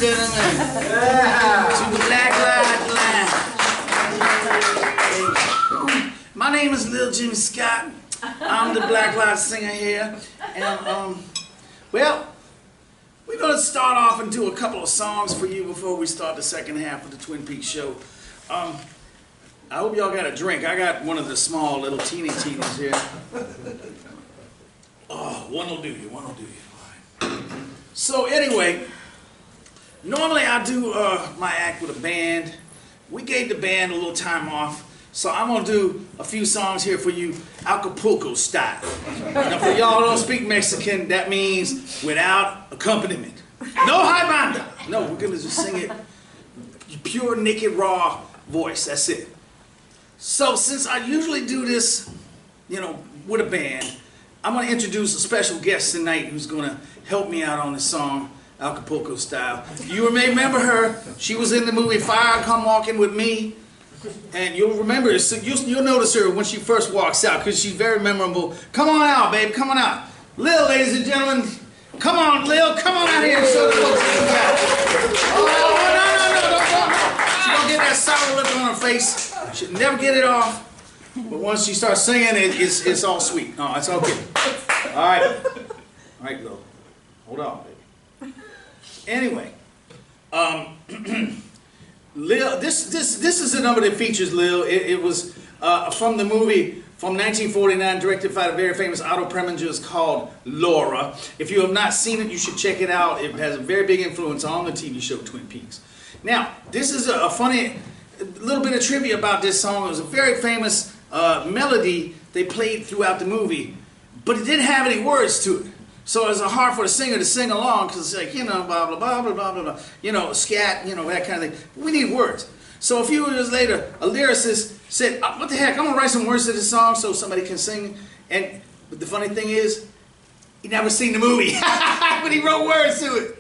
gentlemen, to the Black Light Line. My name is Lil Jimmy Scott. I'm the Black Light singer here, and well, we're gonna start off and do a couple of songs for you before we start the second half of the Twin Peaks show. I hope y'all got a drink. I got one of the small little teenies here. Oh, one will do you. All right. So anyway, normally I do my act with a band. We gave the band a little time off, so I'm gonna do a few songs here for you, Acapulco style. Now for y'all who don't speak Mexican, that means without accompaniment. No high banda. No, we're gonna just sing it pure, naked, raw voice. That's it. So since I usually do this, with a band, I'm going to introduce a special guest tonight who's going to help me out on this song, Acapulco style. You may remember her. She was in the movie Fire Come Walking With Me. And you'll remember, so you'll notice her when she first walks out because she's very memorable. Come on out, babe. Come on out. Lil, ladies and gentlemen. Come on, Lil. Come on out here and show the folks what you got. Oh, no. Don't go. She's going to get that sour look on her face. She'll never get it off. But once she starts singing, it's all sweet. Oh, it's all good. All right, Lil. Hold on, baby. Anyway, Lil, this is a number that features Lil. It was from the movie from 1949, directed by the very famous Otto Preminger. It's called Laura. If you have not seen it, you should check it out. It has a very big influence on the TV show Twin Peaks. Now, this is a funny little bit of trivia about this song. It was a very famous melody they played throughout the movie, but it didn't have any words to it. So it was hard for the singer to sing along because it's like, blah, blah, blah, blah, blah, blah, scat, that kind of thing. We need words. So a few years later, a lyricist said, what the heck, I'm going to write some words to this song so somebody can sing. But the funny thing is, he never seen the movie, but he wrote words to it.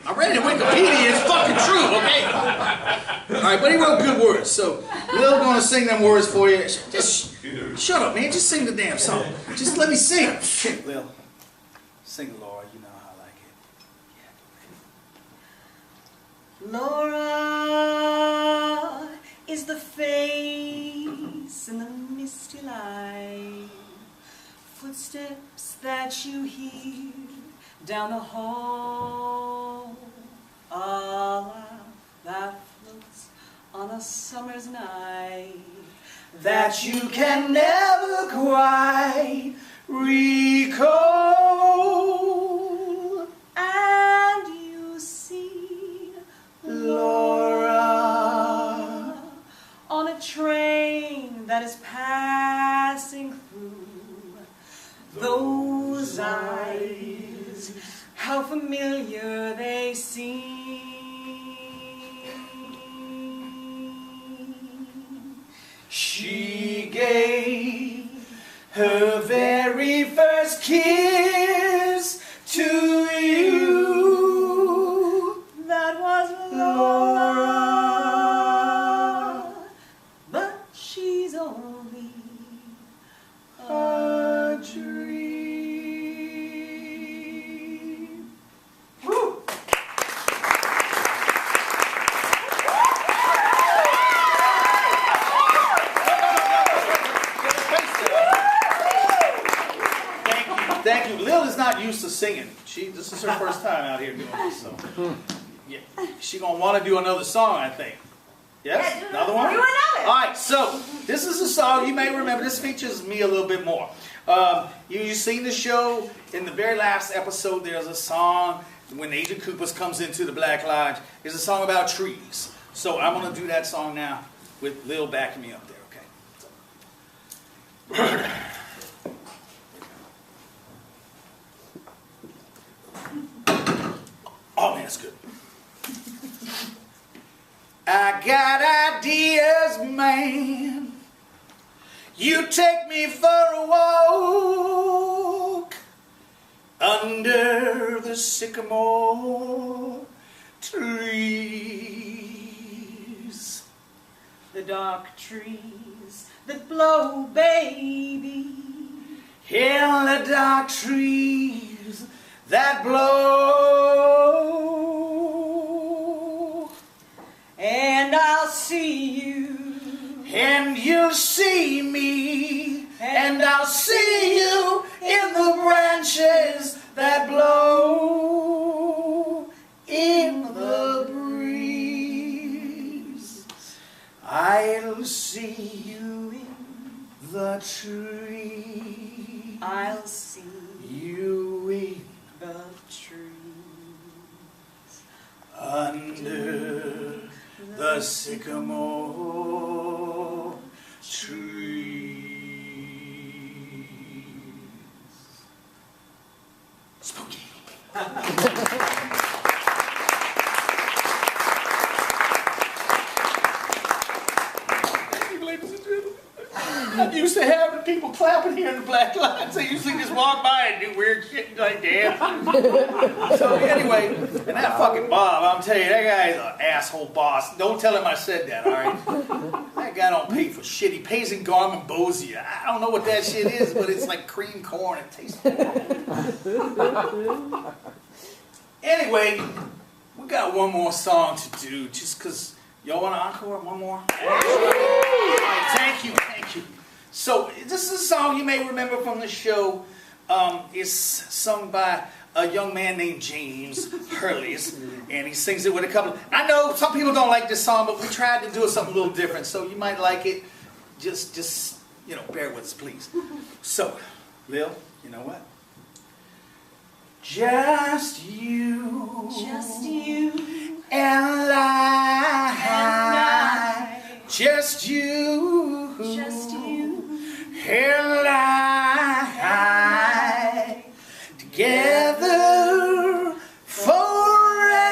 I read it in Wikipedia, it's fucking true, okay? Alright, but he wrote good words, so Lil gonna sing them words for you. Just shut up, man, just sing the damn song. Just let me sing. Shit, Lil. Sing Laura, you know how I like it. Laura is the face in the misty light, footsteps that you hear down the hall, a laugh that floats on a summer's night that you can never quite recall. And you see Laura on a train that is passing through. Those eyes, how familiar they seem. She gave her very first kiss to you. That was Laura, but she's only a dream. Woo! Thank you. Lil is not used to singing. This is her first time out here doing this, so yeah. She's gonna want to do another song, I think. Yes? Yeah, another one? Do another. Alright, so this is a song you may remember. This features me a little bit more. You've seen the show. In the very last episode, there's a song when Agent Coopers comes into the Black Lodge. There's a song about trees. So I'm going to do that song now with Lil backing me up there, okay? Oh man, that's good. I got ideas, man. You take me for a walk under the sycamore trees. The dark trees that blow, baby. In the dark trees that blow. to see me, and I'll see you in the branches that blow in the breeze. I'll see you in the tree. I'll see you in the trees. under the sycamore trees. Spooky. Thank you, ladies and gentlemen. I used to have the people clapping here in the black lines. They usually just walk by and do weird shit like that. So anyway, and that fucking Bob, I'm telling you, that guy's an asshole boss. Don't tell him I said that, all right? That guy don't pay for shit. He pays in Garmonbozia. I don't know what that shit is, but it's like cream corn. It tastes horrible. Anyway, we got one more song to do, just because y'all want to encore? One more? All right, thank you. So, this is a song you may remember from the show. It's sung by a young man named James Hurleys, and he sings it with a couple. I know some people don't like this song, but we tried to do something a little different, so you might like it. Just you know, bear with us, please. So, Lil, you know what? Just you and I, just you and I, together forever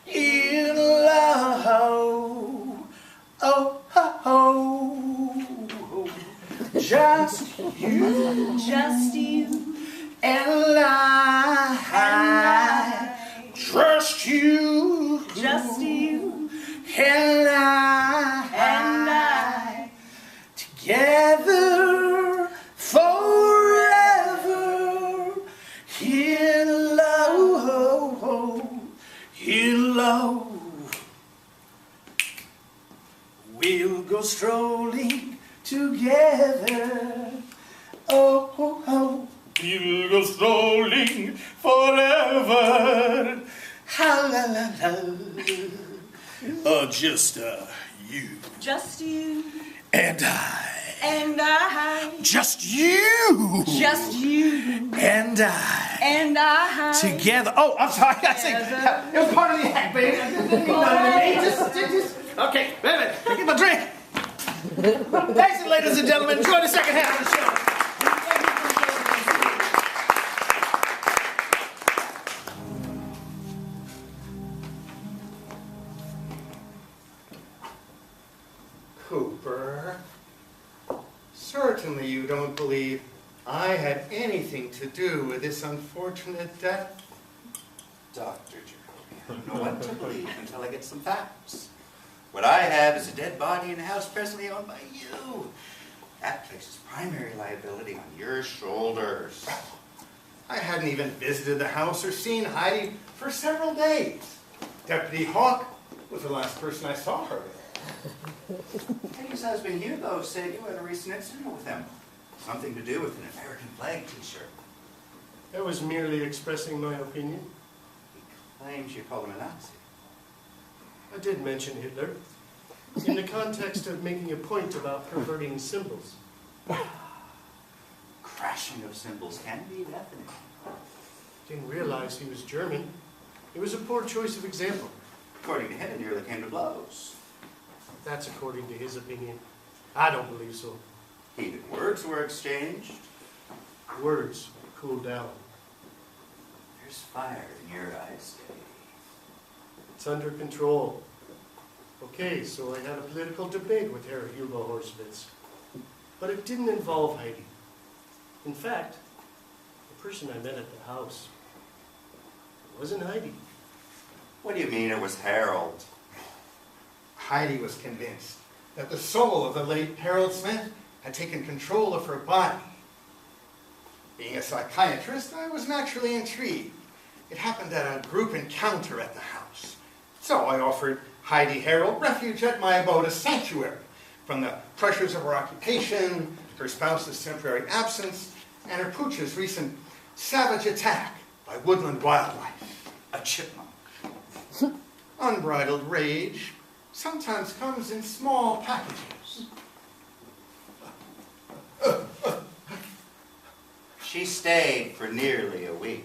in love. Oh, oh, oh. Just you and I, trust you and I, together forever in love. We'll go strolling together. Oh, oh, oh. We'll go strolling forever. Ha la la la. Just you and I. Just you and I. Together. Oh, I'm sorry. I think it was part of the act, baby. Okay, wait a minute. Get my drink. Thanks, ladies and gentlemen. Enjoy the second half of the show. Cooper, certainly you don't believe I had anything to do with this unfortunate death? Dr. Jacoby, I don't know what to believe until I get some facts. What I have is a dead body in a house presently owned by you. That places primary liability on your shoulders. I hadn't even visited the house or seen Heidi for several days. Deputy Hawk was the last person I saw her with. Heidi's husband Hugo said you had a recent incident with him. Something to do with an American flag t-shirt. I was merely expressing my opinion. He claims you called him a Nazi. I did mention Hitler, in the context of making a point about perverting symbols. Crashing of symbols can be definite. Didn't realize he was German. It was a poor choice of example. According to him, it nearly came to blows. That's according to his opinion. I don't believe so. Heated words were exchanged. Words cooled down. There's fire in your eyes, Dave. It's under control. Okay, so I had a political debate with Herr Hugo Horswitz. But it didn't involve Heidi. In fact, the person I met at the house wasn't Heidi. What do you mean it was Harold? Heidi was convinced that the soul of the late Harold Smith had taken control of her body. Being a psychiatrist, I was naturally intrigued. It happened at a group encounter at the house. So I offered Heidi Harold refuge at my abode, a sanctuary, from the pressures of her occupation, her spouse's temporary absence, and her pooch's recent savage attack by woodland wildlife. A chipmunk. Unbridled rage sometimes comes in small packages. She stayed for nearly a week.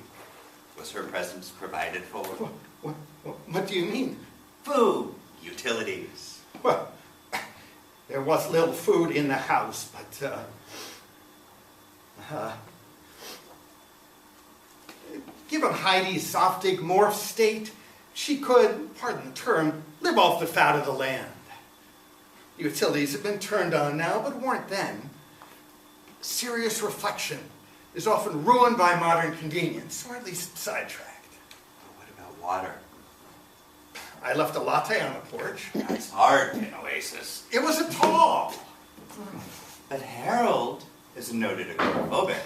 Was her presence provided for? What do you mean? Food, utilities. Well, there was little food in the house, but given Heidi's Zoftig morph state, she could, pardon the term, live off the fat of the land. Utilities have been turned on now, but weren't then. Serious reflection is often ruined by modern convenience, or at least sidetracked. What about water? I left a latte on the porch. That's hard in Oasis. It was a tall. But Harold is noted agoraphobic.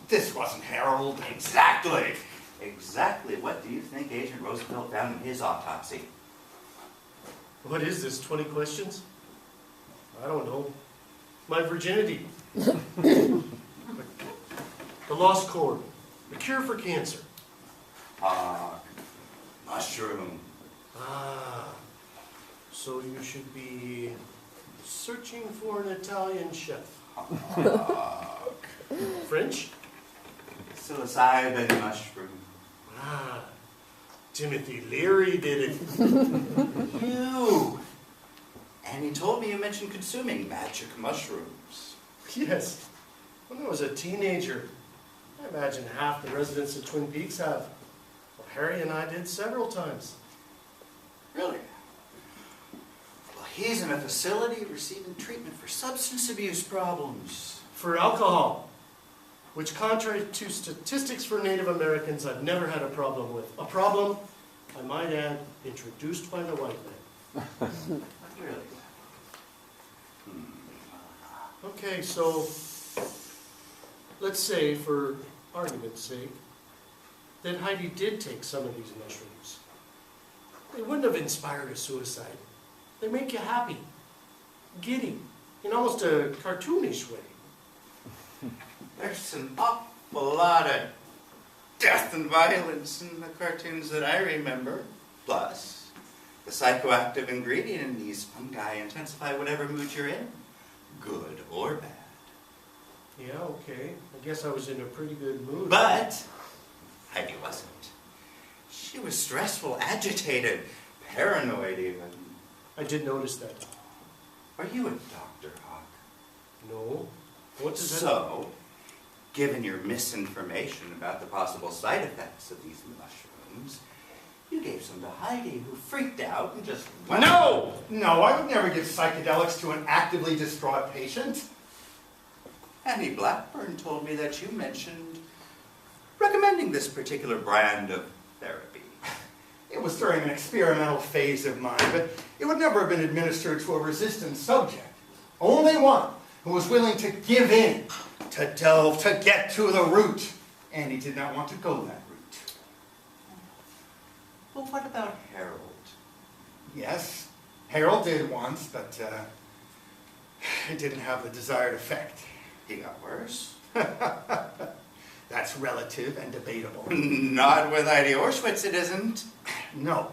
This wasn't Harold. Exactly. Exactly what do you think Agent Roosevelt found in his autopsy? What is this, 20 questions? I don't know. My virginity. The lost chord. The cure for cancer. Mushroom. Ah, so you should be searching for an Italian chef. French? Psilocybin mushroom. Ah, Timothy Leary did it. You! And he told me you mentioned consuming magic mushrooms. Yes. When I was a teenager, I imagine half the residents of Twin Peaks have. Well, Harry and I did several times. Really? Well, he's in a facility receiving treatment for substance abuse problems. For alcohol, which contrary to statistics for Native Americans, I've never had a problem with. A problem, I might add, introduced by the white man. Really? Okay, so let's say, for argument's sake, that Heidi did take some of these mushrooms. They wouldn't have inspired a suicide. They make you happy, giddy, in almost a cartoonish way. There's an awful lot of death and violence in the cartoons that I remember. Plus, the psychoactive ingredient in these fungi intensify whatever mood you're in, good or bad. Yeah, okay. I guess I was in a pretty good mood. But Heidi wasn't. She was stressful, agitated, paranoid even. I did notice that. Are you a doctor, Hawk? No. What does that... So, given your misinformation about the possible side effects of these mushrooms, you gave some to Heidi, who freaked out and just went... No! No, I would never give psychedelics to an actively distraught patient. Annie Blackburn told me that you mentioned recommending this particular brand of therapy. It was during an experimental phase of mine, but it would never have been administered to a resistant subject. Only one who was willing to give in, to delve, to get to the root. And he did not want to go that route. Well, what about Harold? Yes, Harold did once, but it didn't have the desired effect. He got worse. That's relative and debatable. Not with Heidi Orschwitz, it isn't. No.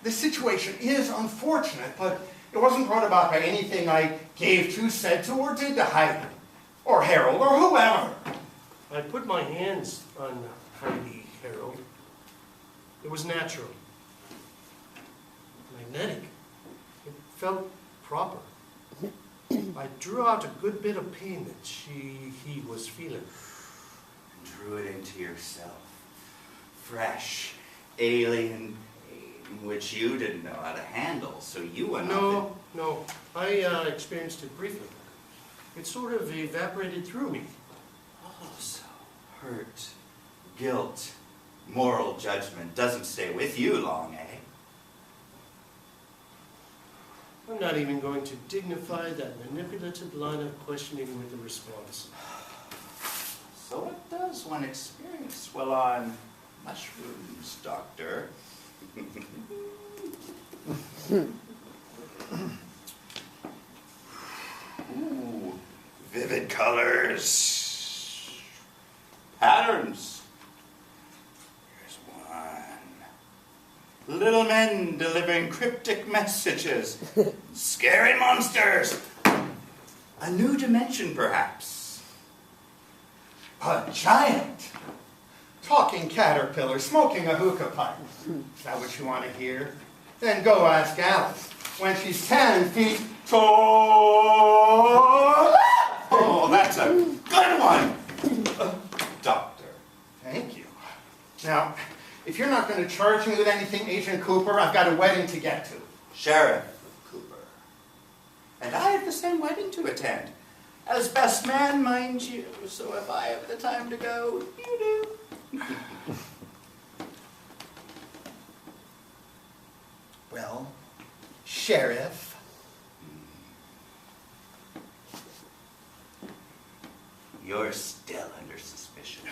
The situation is unfortunate, but it wasn't brought about by anything I gave to, said to, or did to Heidi, or Harold, or whoever. I put my hands on Heidi, Harold. It was natural. Magnetic. It felt proper. I drew out a good bit of pain that he was feeling. Drew it into yourself. Fresh, alien pain, which you didn't know how to handle, so you went off No. I experienced it briefly. It sort of evaporated through me. Oh, so hurt, guilt, moral judgment doesn't stay with you long, eh? I'm not even going to dignify that manipulative line of questioning with a response. So what does one experience while on mushrooms, Doctor? vivid colors, patterns. Here's one. Little men delivering cryptic messages, scary monsters. A new dimension, perhaps. A giant talking caterpillar smoking a hookah pipe. Is that what you want to hear? Then go ask Alice when she's 10 feet tall. Oh, that's a good one, Doctor. Thank you. Now, if you're not going to charge me with anything, Agent Cooper, I've got a wedding to get to. Sheriff Cooper. And I have the same wedding to attend. As best man, mind you. So if I have the time to go, you do. Well, Sheriff. You're still under suspicion.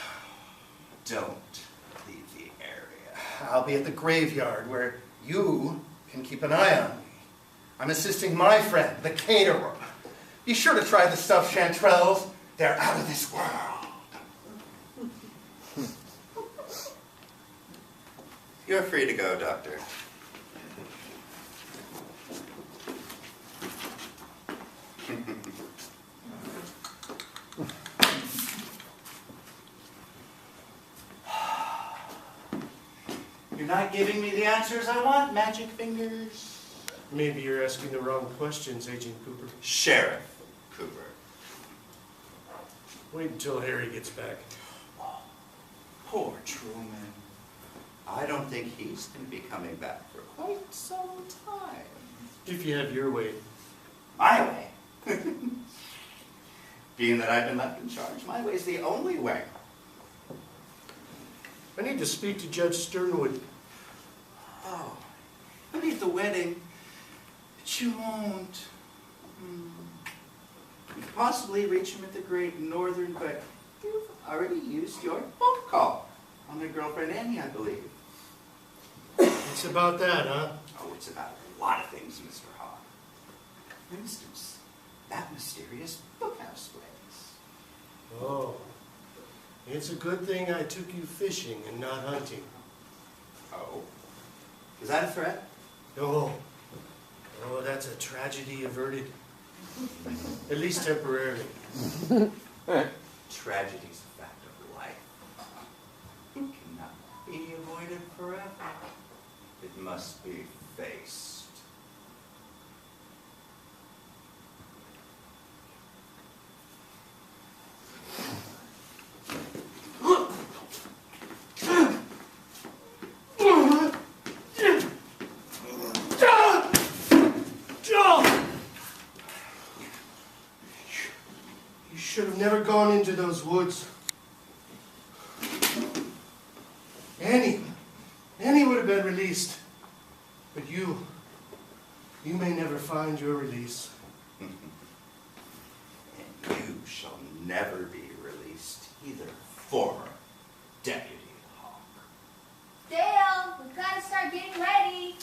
Don't leave the area. I'll be at the graveyard where you can keep an eye on me. I'm assisting my friend, the caterer. Be sure to try the stuffed chanterelles. They're out of this world. You're free to go, Doctor. You're not giving me the answers I want, Magic Fingers. Maybe you're asking the wrong questions, Agent Cooper. Sheriff Cooper. Wait until Harry gets back. Poor Truman. I don't think he's going to be coming back for quite some time. If you have your way. My way. Being that I've been left in charge, my way's the only way. I need to speak to Judge Sternwood. Oh, you need the wedding, but you won't. You could possibly reach him at the Great Northern, but you've already used your phone call on their girlfriend Annie, I believe. It's about that, huh? Oh, it's about a lot of things, Mr. Hawk. For instance, that mysterious bookhouse place. Oh. It's a good thing I took you fishing and not hunting. Oh? Is that a threat? Oh. Oh, that's a tragedy averted. At least temporarily. Tragedy's a fact of life. It cannot be avoided forever. It must be faced. You should have never gone into those woods. Annie would have been released. But you may never find your release. And you shall never be released either, former Deputy Hawk. Dale, we've got to start getting ready.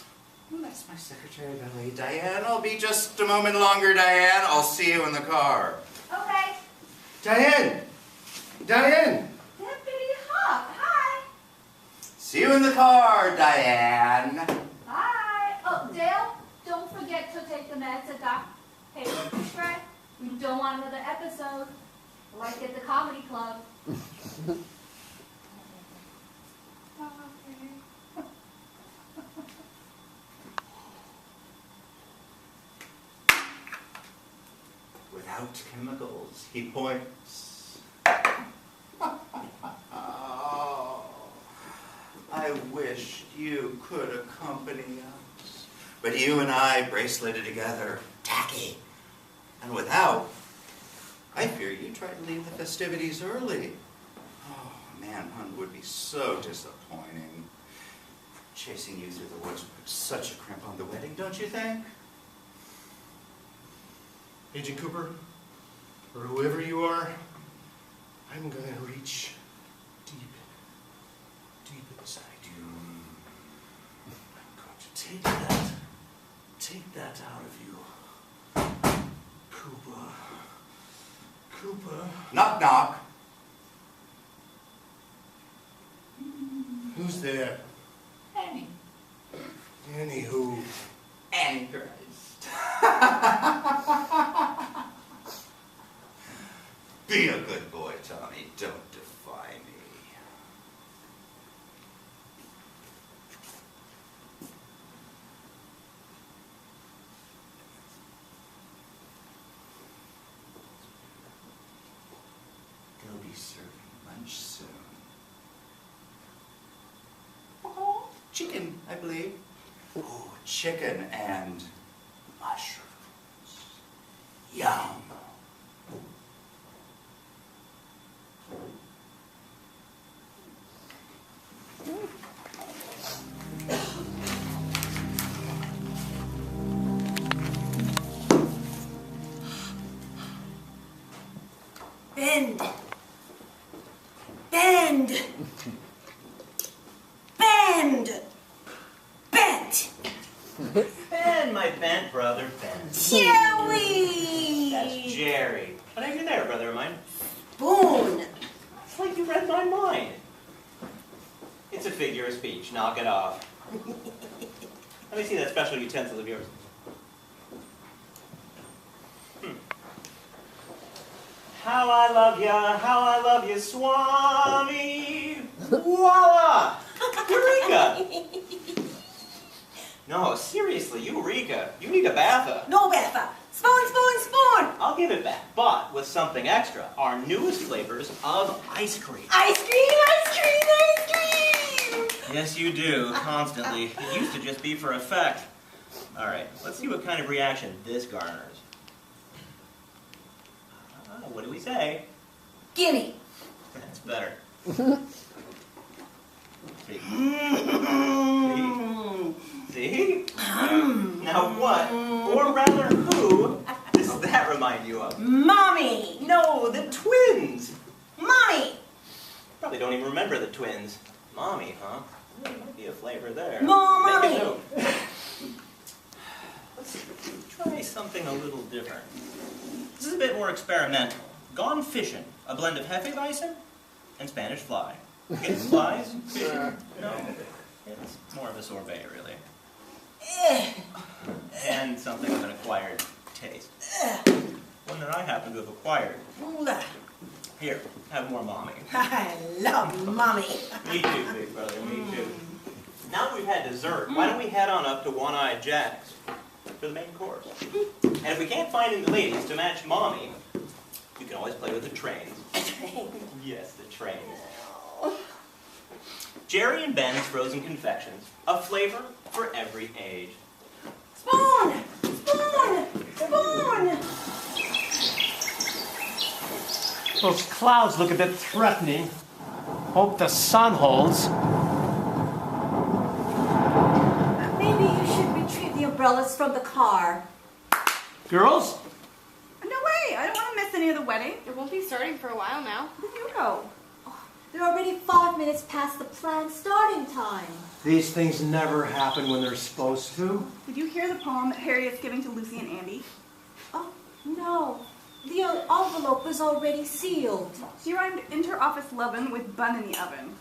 That's my secretary, Billy. Diane, I'll be just a moment longer, Diane. I'll see you in the car. Okay. Diane! Diane! Deputy Hawk, hi. See you in the car, Diane. Hi. Oh, Dale, don't forget to take the meds at Doc Hayden's prescribed. We don't want another episode like at the comedy club. Without chemicals, he points. Oh, I wish you could accompany us. But you and I braceleted together, tacky. And without, I fear you tried to leave the festivities early. Oh, manhunt would be so disappointing. Chasing you through the woods would put such a crimp on the wedding, don't you think? Agent Cooper, or whoever you are, I'm going to reach deep inside you. I'm going to take that out of you. Cooper. Cooper. Knock, knock. Who's there? Annie. Annie who? Annie Christ. Be a good boy, Tommy. Don't defy me. They'll be serving lunch soon. Oh, chicken, I believe. Oh, chicken and mushrooms. Yum. Bend. Bend. Bend. Bent. Ben, my bent brother, Ben. Jerry. That's Jerry. What have you there, brother of mine? Spoon. It's like you read my mind. It's a figure of speech. Knock it off. Let me see that special utensil of yours. How I love ya, Swami. Voila! Eureka! No, seriously, Eureka. You need a batha. No, Betha. Spoon, spoon, spoon. I'll give it back, but with something extra. Our newest flavors of ice cream. Ice cream, ice cream, ice cream. Yes, you do, constantly. It used to just be for effect. All right, let's see what kind of reaction this garners. What do we say? Gimme. That's better. See? See? Now what, or rather who, does that remind you of? Mommy. No, the twins! Mommy. Probably don't even remember the twins. Mommy, huh? Might be a flavor there. Mommy. Make a note. Let's try something a little different. This is a bit more experimental. Gone fishing, a blend of Hefeweizen and Spanish fly. Getting flies? Fishing? No. It's more of a sorbet, really. And something with an acquired taste. One that I happen to have acquired. Here, have more mommy. I love Mommy. Me too, big brother, me too. Now that we've had dessert, why don't we head on up to One-Eyed Jack's for the main course? And if we can't find any ladies to match mommy, you can always play with the trains. Yes, the trains. Jerry and Ben's frozen confections, a flavor for every age. Spoon. Spoon. Spoon. Those clouds look a bit threatening. Hope the sun holds. Maybe you should retrieve the umbrellas from the car. Girls? No way. I don't want to miss any of the wedding. It won't be starting for a while now. Where do you go? They're already 5 minutes past the planned starting time. These things never happen when they're supposed to. Did you hear the poem that Harry is giving to Lucy and Andy? Oh, no. The envelope was already sealed. She rhymed inter-office lovin' with bun in the oven.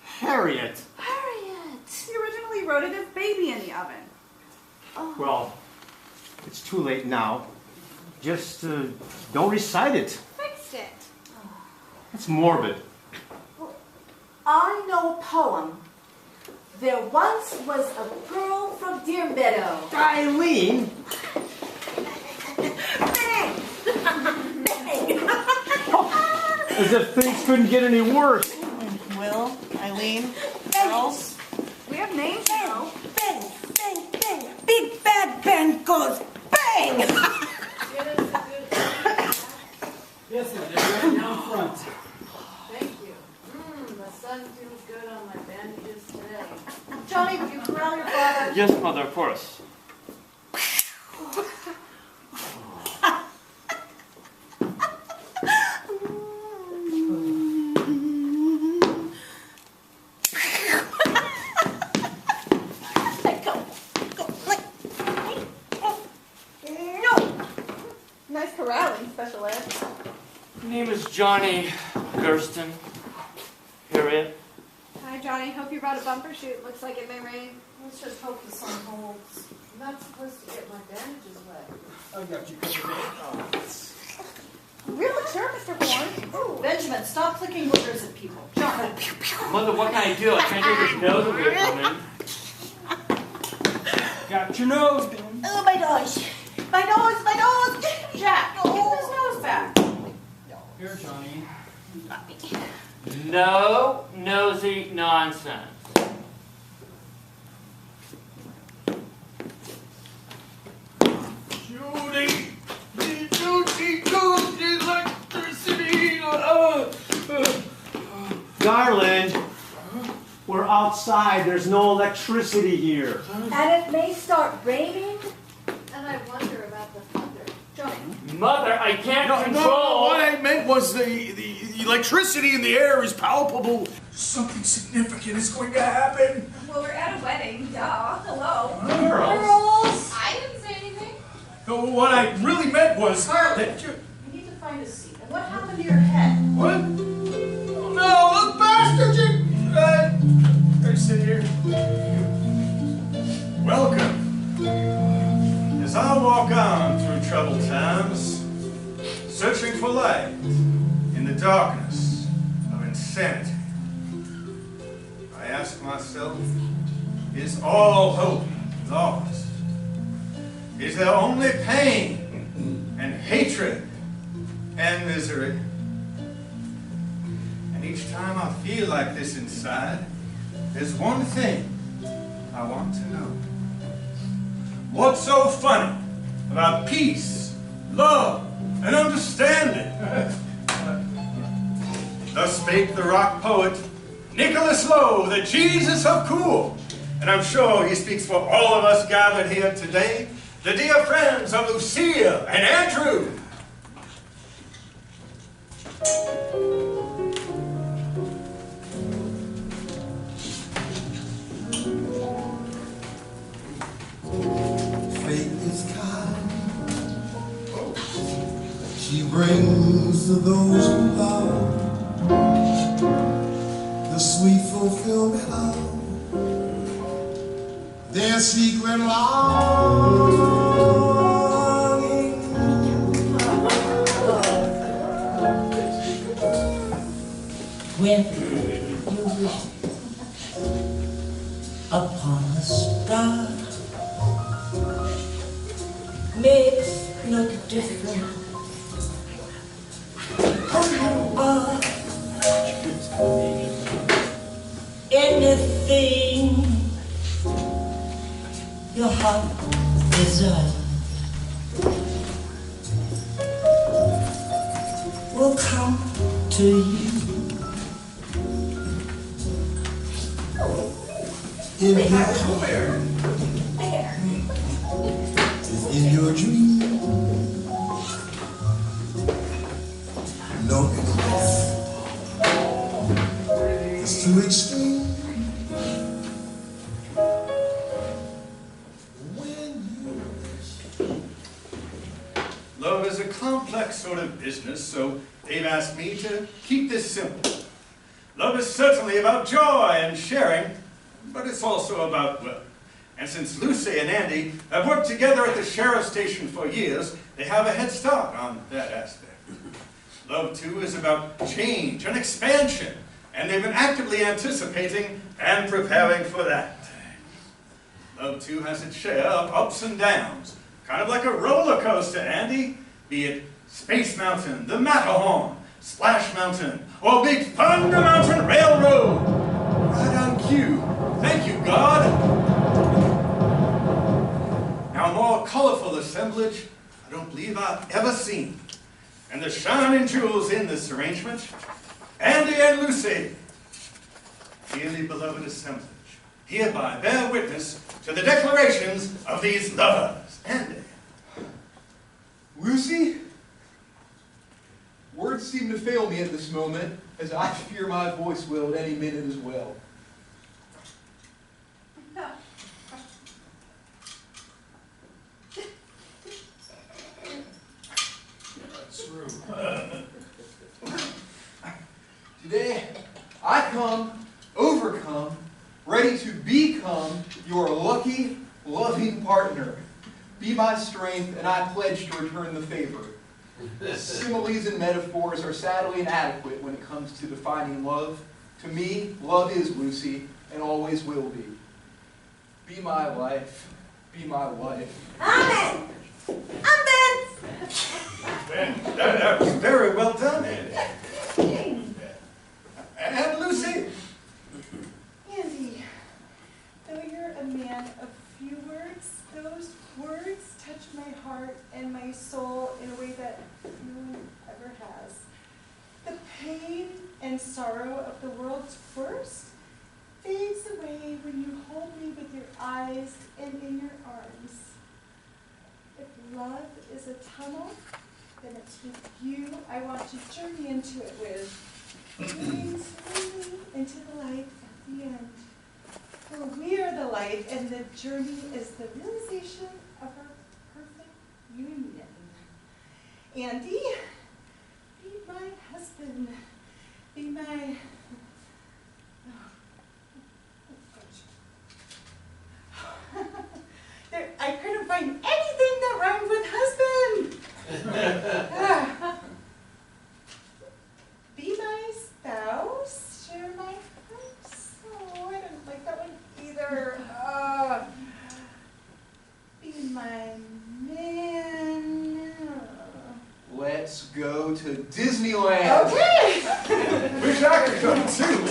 Harriet! Harriet! She originally wrote it as baby in the oven. Oh, Well, it's too late now. Just don't recite it. Fixed it. It's morbid. I know a poem. There once was a girl from Deer Meadow. Eileen! Bang! Bang! As if things couldn't get any worse. Will, Eileen, Girls. we have names Bang! now. Bang! Bang! Bang! Big Bad Ben goes bang! Yes, sir. They're right down front. Thank you. The sun feels good on my bandages today. Johnny, would you corral your father? Yes, mother, of course. Nice corralling, Special Ed. Fred. Name is Johnny Gersten. Harriet. Hi, Johnny. Hope you brought a bumper shoot. Looks like it may rain. Let's just hope the sun holds. I'm not supposed to get my bandages wet. I got you covered. Real mature, Mr. Horn. Benjamin, stop flicking boogers at people. John. Mother, what can I do? I can't take his nose away from him. Got your nose done. Oh, my gosh. My nose. Jack, give his nose back. Here, Johnny. No nosy nonsense. Judy, electricity. Darling, we're outside. There's no electricity here. And it may start raining. And I wonder about the thunder. Johnny. Mother, I can't No, control. what I meant was the electricity in the air is palpable. Something significant is going to happen. Well, we're at a wedding, duh. Hello. Girls. I didn't say anything. No, what I really meant was that You need to find a seat. And what happened to your head? What? Oh, no, the bastard! I sit here. Welcome. As I walk on through troubled times, searching for light in the darkness of insanity, I ask myself, is all hope lost? Is there only pain and hatred and misery? And each time I feel like this inside, there's one thing I want to know. What's so funny about peace, love, and understanding? Thus spake the rock poet Nicholas Lowe, the Jesus of Cool. And I'm sure he speaks for all of us gathered here today, the dear friends of Lucia and Andrew. Fate is kind. She brings to those who love the sweet fulfillment of their secret longing. When you wish upon a star, makes no difference who you are. Anything your heart desires will come to you. In your heart, in your dream, no it's too extreme. Love is a complex sort of business, so they've asked me to keep this simple. Love is certainly about joy and sharing, but it's also about work. And since Lucy and Andy have worked together at the sheriff's station for years, they have a head start on that aspect. Love, too, is about change and expansion, and they've been actively anticipating and preparing for that. Love, too, has its share of ups and downs, kind of like a roller coaster, Andy, be it Space Mountain, the Matterhorn, Splash Mountain, or Big Thunder Mountain Railroad. Right on cue. Thank you, God. Now, a more colorful assemblage I don't believe I've ever seen. And the shining jewels in this arrangement, Andy and Lucy, dearly beloved assemblage, hereby bear witness to the declarations of these lovers. Andy. Lucy? Words seem to fail me at this moment, as I fear my voice will at any minute as well. That's true. Today, I overcome, ready to become your lucky, loving partner. Be my strength, and I pledge to return the favor. Similes and metaphors are sadly inadequate when it comes to defining love. To me, love is Lucy, and always will be. Be my life. Be my wife. Amen. Ben, that was very well done, Andy. And Lucy. Andy, though you're a man of few words, those words touch my heart and my soul in a way that no one ever has. The pain and sorrow of the world's worst fades away when you hold me with your eyes and in your arms. If love is a tunnel, then it's with you I want to journey into it with. Moving slowly into the light at the end. For we are the light, and the journey is the realization of our perfect union. Andy, be my husband. Be my... I couldn't find anything that rhymed with husband. Be my spouse, share my house. Oh, I didn't like that one either. Be my man. Let's go to Disneyland. Okay. Wish I could come too.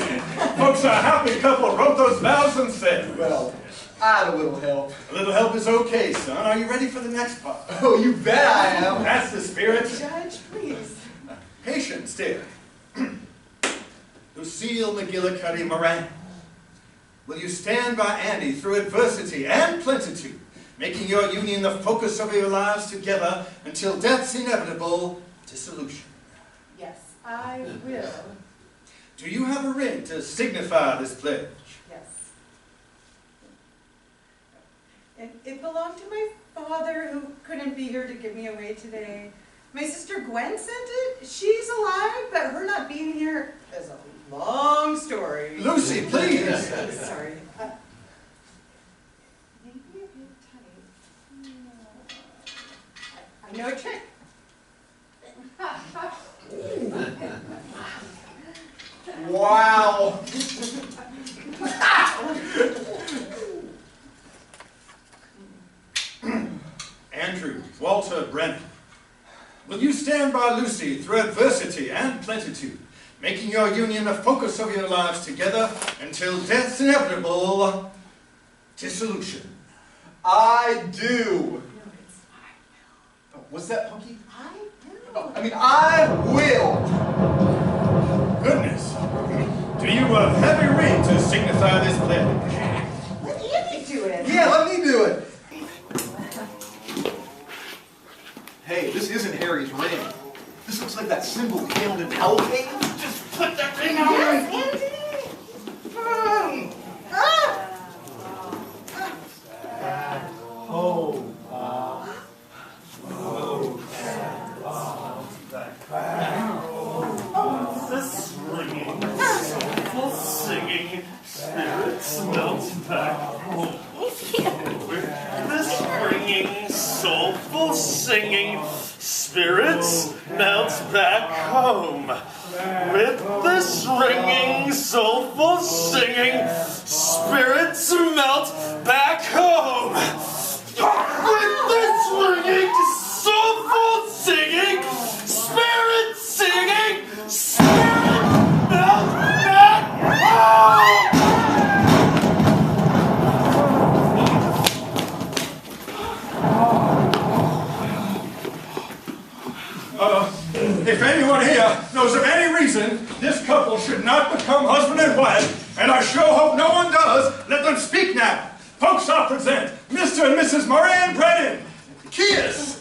Folks, a happy couple wrote those vows and said, Well, I had a little help. a little help is okay, son. Are you ready for the next part? Oh, you bet I am. That's the spirit. Judge, please. Patience, dear. Lucille McGillicuddy Moran, will you stand by Andy through adversity and plenitude, making your union the focus of your lives together until death's inevitable dissolution? Yes, I will. Do you have a ring to signify this pledge? Yes. And it belonged to my father, who couldn't be here to give me away today. My sister Gwen sent it. She's alive, but her not being here is a long story. Lucy, please! Sorry. Maybe a bit tight. I know a trick. Wow. Andrew Walter Brennan, will you stand by Lucy through adversity and plenitude, making your union the focus of your lives together until death's inevitable dissolution? I do. Oh, what's that, Punky? I will. Goodness. Do you have a ring to signify this pledge? Let Andy do it. Yeah, let me do it. Hey, this isn't Harry's ring. This looks like that symbol we handled in Halloween. Just put that ring on. Yes, Andy. This ringing, soulful singing, spirits melt back home. This ringing, soulful singing, spirits melt back home. With this ringing, soulful singing, spirits melt back home. With this ringing, soulful singing, spirits singing, spirits melt back home. If anyone here knows of any reason this couple should not become husband and wife, and I sure hope no one does, let them speak now. Folks, I present Mr. and Mrs. Moran Brennan. Kiss!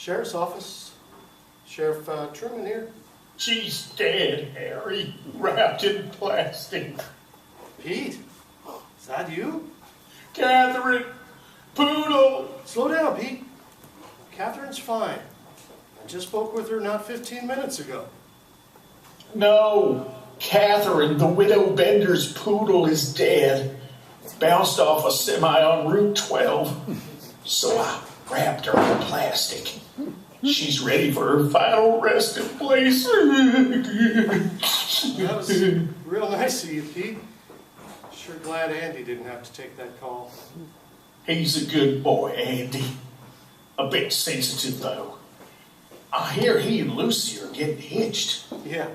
Sheriff's Office. Sheriff Truman here. She's dead, Harry, wrapped in plastic. Pete, is that you? Catherine, Poodle. Slow down, Pete. Catherine's fine. I just spoke with her not 15 minutes ago. No, Catherine, the widow Bender's poodle is dead. Bounced off a semi on Route 12. So I wrapped her in plastic. She's ready for her final resting place. That was real nice of you, Pete. Sure glad Andy didn't have to take that call. He's a good boy, Andy. A bit sensitive, though. I hear he and Lucy are getting hitched. Yeah.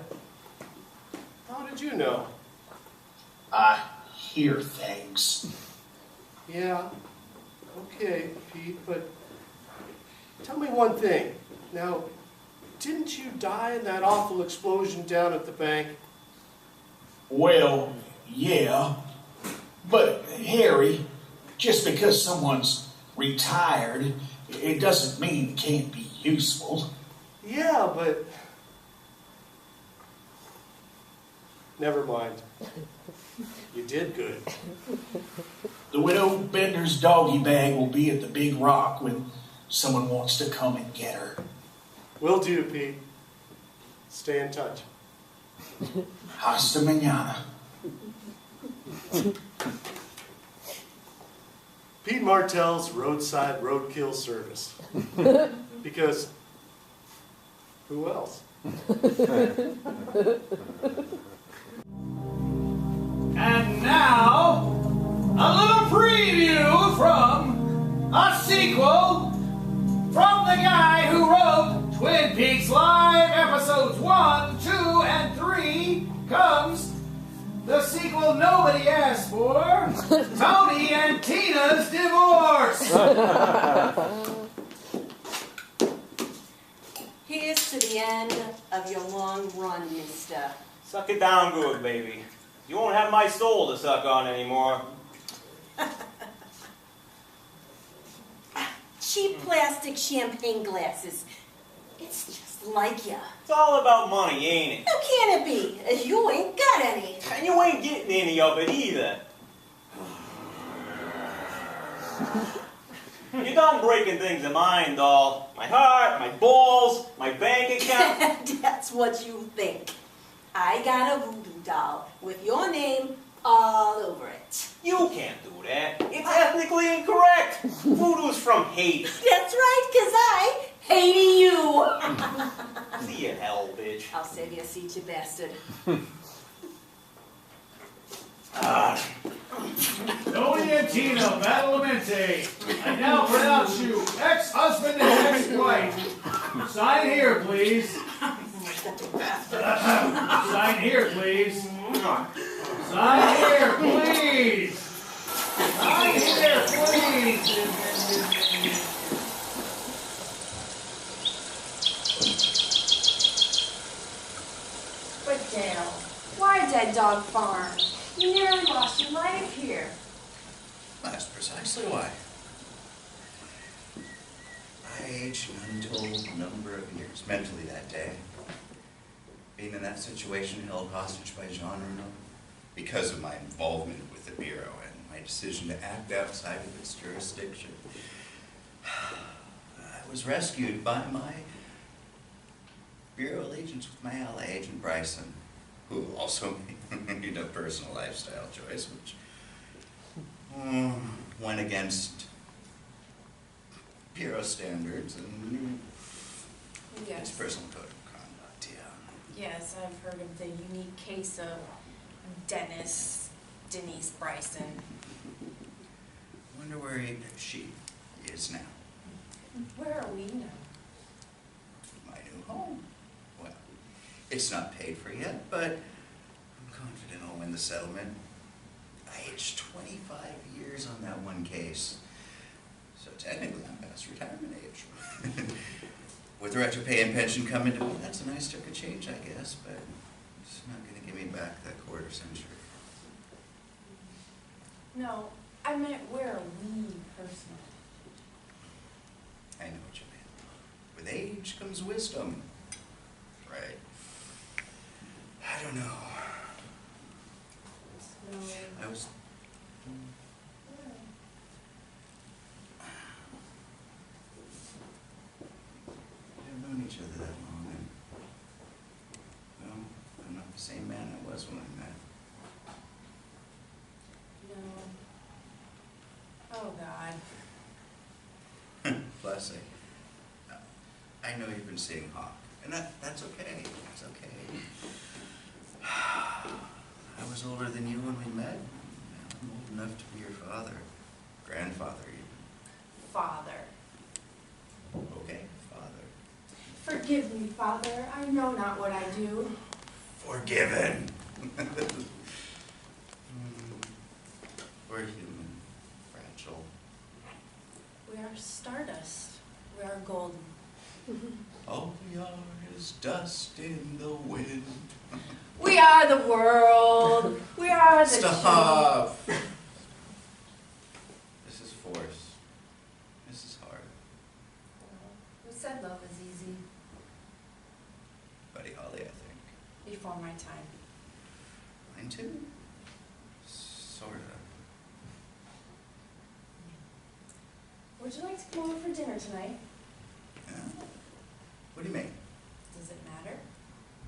How did you know? I hear things. Yeah. Okay, Pete, but tell me one thing. Now, didn't you die in that awful explosion down at the bank? Well, yeah. But, Harry, just because someone's retired, it doesn't mean it can't be useful. Yeah, but... Never mind. You did good. The widow Bender's doggy bag will be at the Big Rock when someone wants to come and get her. Will do, Pete. Stay in touch. Hasta mañana. Pete Martell's Roadside Roadkill Service. Because who else? And now, a little preview from a sequel from the guy who wrote Twin Peaks Live episodes 1, 2, and 3 comes the sequel nobody asked for, Tony and Tina's Divorce. Here's to the end of your long run, mister. Suck it down good, baby. You won't have my soul to suck on anymore. Cheap plastic champagne glasses. It's just like ya. It's all about money, ain't it? How can it be? You ain't got any. And you ain't getting any of it either. You're done breaking things of mine, doll. My heart, my balls, my bank account. That's what you think. I got a voodoo doll with your name all over it. You can't do that. It's ethnically incorrect. Voodoo's from Haiti. That's right, 'cause I hate you. See you hell, bitch. I'll save you a seat, you bastard. Tony and Tina Badalamenti, I now pronounce you ex-husband and ex-wife. Sign here, please. Sign here, please. Sign here, please. Sign here, please. But Dale, why Dead Dog Farm? You nearly lost your life here. That's precisely why. I aged an untold number of years mentally that day. Being in that situation held hostage by Jean Renault because of my involvement with the Bureau and my decision to act outside of its jurisdiction. I was rescued by my Bureau allegiance with my ally, Agent Bryson, who also made a personal lifestyle choice, which went against Bureau standards and his personal code of conduct, yeah. Yes, I've heard of the unique case of Dennis Bryson. Wonder where she is now. Where are we now? My new home. Well, it's not paid for yet, but I'm confident I'll win the settlement. I aged 25 years on that one case, so technically I'm past retirement age. With retro pay and pension coming to me, that's a nice chunk of change, I guess, but it's not going to give me back that quarter century. No, I meant where are we personally? I know what you mean. With age comes wisdom. Right? I don't know. I was... We haven't known each other that long, and, well, I'm not the same man I was when I met. No. Oh, God. Plus, I know you've been seeing Hawk, and that's okay. That's okay. I was older than you when we met. I'm old enough to be your father, grandfather even. Father. Okay, father. Forgive me, Father. I know not what I do. Forgiven. We're human, fragile. We are stardust. We are golden. All we are is dust in the wind. We are the world. We are the Stop. This is force. This is hard. Who said love is easy? Buddy Holly, I think. Before my time. Mine too. Sorta. Would you like to come over for dinner tonight? Yeah. What do you mean? Does it matter?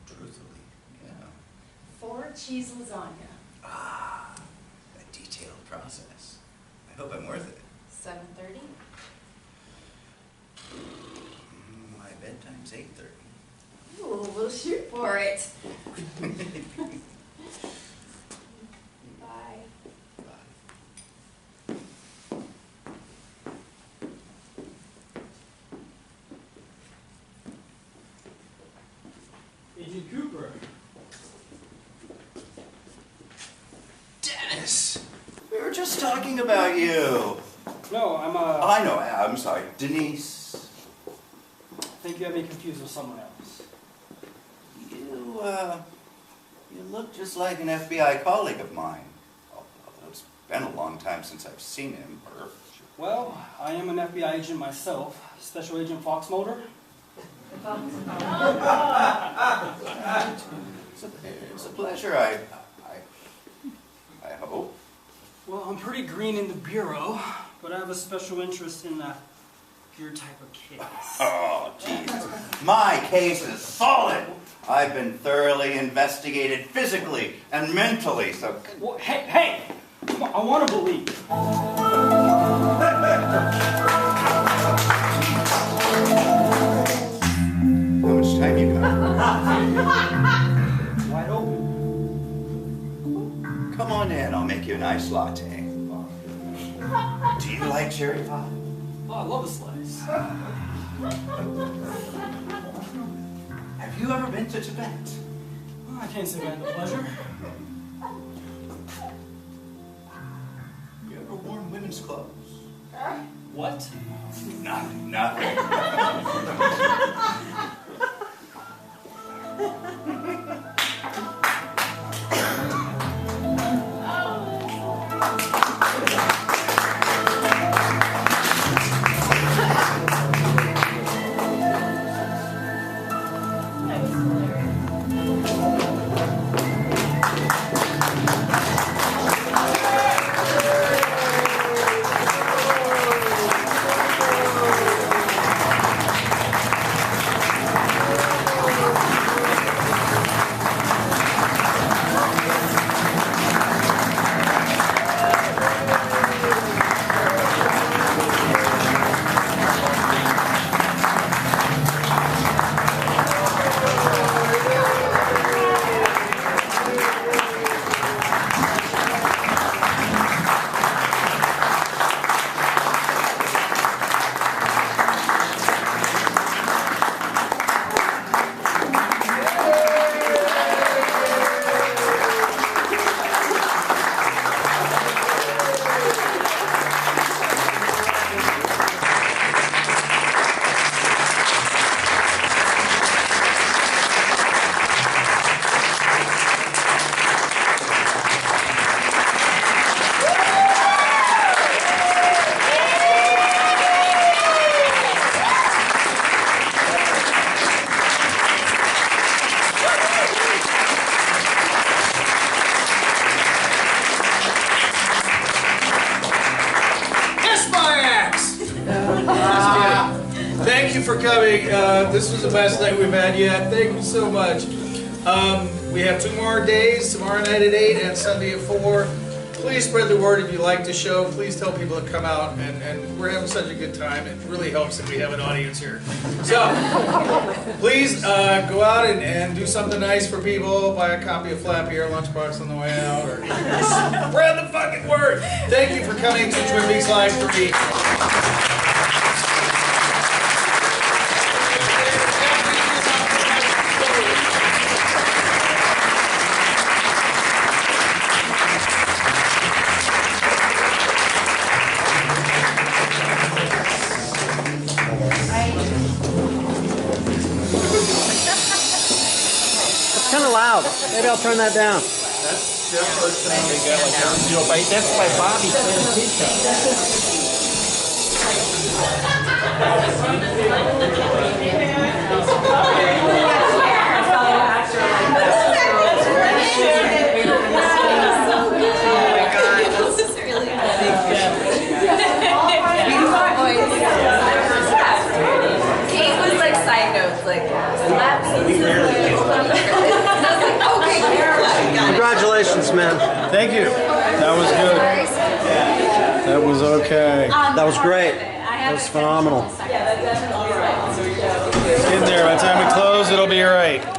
Truthfully, yeah. 4 cheese lasagna. Ah, a detailed process. I hope I'm worth it. 7:30? My bedtime's 8:30. Ooh, we'll shoot for it. Bye. Agent Cooper. Dennis! We were just talking about you. No, I'm Oh, I know. I'm sorry. Denise. I think you have me confused with someone else. You look just like an FBI colleague of mine. Although it's been a long time since I've seen him. Well, I am an FBI agent myself, Special Agent Fox Mulder. It's a pleasure, I hope. Well, I'm pretty green in the bureau, but I have a special interest in your type of case. Oh, jeez. My case is solid. I've been thoroughly investigated physically and mentally, so... Well, hey! Come on, I want to believe. How much time you got? Wide open. Come on in, I'll make you a nice latte. Do you like cherry pie? Oh, I love a slice. Have you ever been to Tibet? Oh, I can't say I had the pleasure. You ever worn women's clothes? What? Nothing. you for coming. This was the best night we've had yet. Thank you so much. We have 2 more days, tomorrow night at 8 and Sunday at 4. Please spread the word if you like the show. Please tell people to come out, and we're having such a good time. It really helps that we have an audience here. So, please go out and do something nice for people. Buy a copy of Flappy or Lunchbox on the way out, or spread the fucking word. Thank you for coming to Twin Peaks Live 3. It's kind of loud. Maybe I'll turn that down. That's Jeff Arsenault. That's by Bobby Santica. Kate was like side notes, like Congratulations, man. Thank you. That was good. That was okay. That was great. That was phenomenal. In there. By the time we close, it'll be all right.